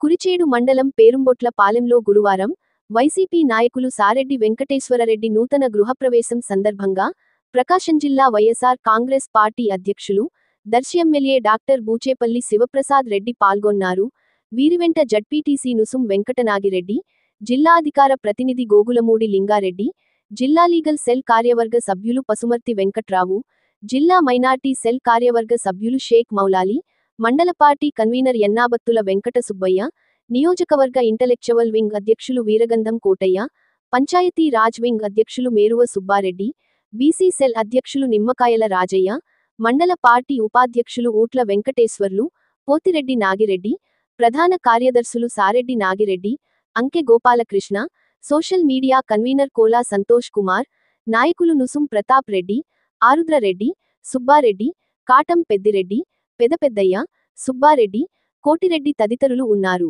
కురిచేడు మండలం పేరుంబొట్ల పాలెంలో గురువారం వైసీపీ నాయకులు సారెడ్డి వెంకటేశ్వరరెడ్డి నూతన గృహప్రవేశం సందర్భంగా ప్రకాశం జిల్లా వైఎస్ఆర్ కాంగ్రెస్ పార్టీ అధ్యక్షులు దర్శి ఎమ్మెల్యే డాక్టర్ బూచేపల్లి శివప్రసాద్ రెడ్డి పాల్గొన్నారు. వీరివెంట జడ్పీటీసీ నుసుం వెంకటనాగిరెడ్డి, జిల్లా అధికార ప్రతినిధి గోగులమూడి లింగారెడ్డి, జిల్లా లీగల్ సెల్ కార్యవర్గ సభ్యులు పసుమర్తి వెంకట్రావు, జిల్లా మైనార్టీ సెల్ కార్యవర్గ సభ్యులు షేక్ మౌలాలి, మండల పార్టీ కన్వీనర్ ఎన్నాబత్తుల వెంకట సుబ్బయ్య, నియోజకవర్గ ఇంటలెక్చువల్ వింగ్ అధ్యక్షులు వీరగంధం కోటయ్య, పంచాయతీ రాజ్ వింగ్ అధ్యక్షులు మేరువ సుబ్బారెడ్డి, బీసీ సెల్ అధ్యక్షులు నిమ్మకాయల రాజయ్య, మండల పార్టీ ఉపాధ్యక్షులు ఊట్ల వెంకటేశ్వర్లు, పోతిరెడ్డి నాగిరెడ్డి, ప్రధాన కార్యదర్శులు Sareddy Nagireddy, Anke Gopalakrishna, social media convener Kola Santosh Kumar, నాయకులు నుసుం ప్రతాప్ రెడ్డి, ఆరుద్ర రెడ్డి, సుబ్బారెడ్డి, కాటం పెద్దిరెడ్డి, పెదపెద్దయ్య, సుబ్బారెడ్డి, కోటిరెడ్డి తదితరులు ఉన్నారు.